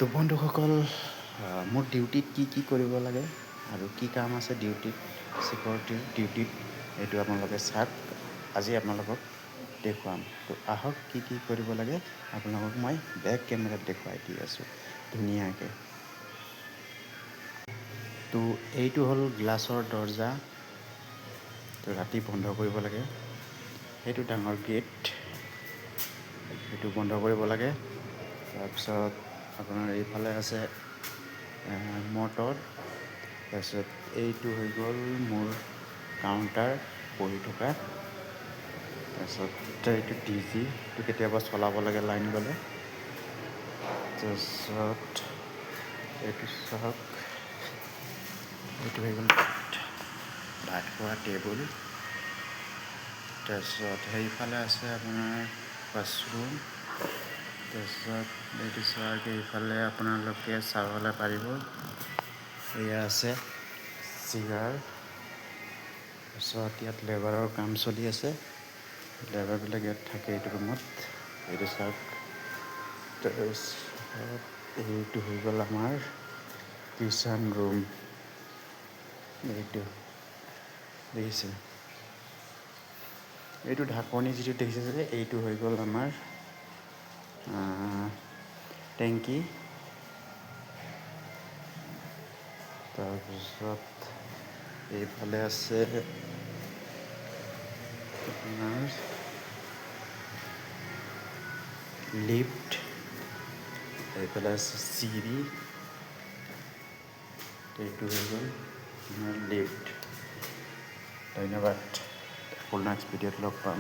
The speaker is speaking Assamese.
তো বন্ধুসকল, মোৰ ডিউটিত কি কৰিব লাগে আৰু কি কাম আছে ডিউটিত, চিকিউৰিটিৰ ডিউটিত, এইটো আপোনালোকে চাওক। আজি আপোনালোকক দেখুৱাম। তো আহক কি কৰিব লাগে আপোনালোকক মই বেক কেমেৰাত দেখুৱাই দি আছোঁ ধুনীয়াকৈ। তো এইটো হ'ল গ্লাছৰ দৰ্জা। তো ৰাতি বন্ধ কৰিব লাগে। সেইটো ডাঙৰ গেট, সেইটো বন্ধ কৰিব লাগে। তাৰপিছত আপোনাৰ এইফালে আছে মটৰ। তাৰপিছত এইটো হৈ গ'ল মোৰ কাউণ্টাৰ বহি থকা। তাৰপিছত এইটো ডিজি, এইটো কেতিয়াবা চলাব লাগে লাইন গ'লে। তাৰপিছত এইটো চাওক, এইটো হৈ গ'ল ভাত খোৱা টেবুল। তাৰপিছত সেইফালে আছে আপোনাৰ ৱাছৰুম। তাৰপিছত এইটো চাওক, এইফালে আপোনালোকে চাবলৈ পাৰিব, এয়া আছে চিয়াৰ। তাৰপিছত ইয়াত লেবাৰৰ কাম চলি আছে, লেবাৰবিলাক ইয়াত থাকে এইটো ৰুমত। এইটো চাওক। তাৰপিছত এইটো হৈ গ'ল আমাৰ কিচেন ৰুম। এইটো দেখিছে, এইটো ঢাকনি যিটো দেখিছে যে, এইটো হৈ গ'ল আমাৰ টেংকি। তাৰপিছত এইফালে আছে আপোনাৰ লিফ্ট, এইফালে আছে চিৰি। এইটো হৈ গ'ল আপোনাৰ লিফ্ট। ধন্যবাদ। আকৌ নেক্সট ভিডিঅ'ত লগ পাম।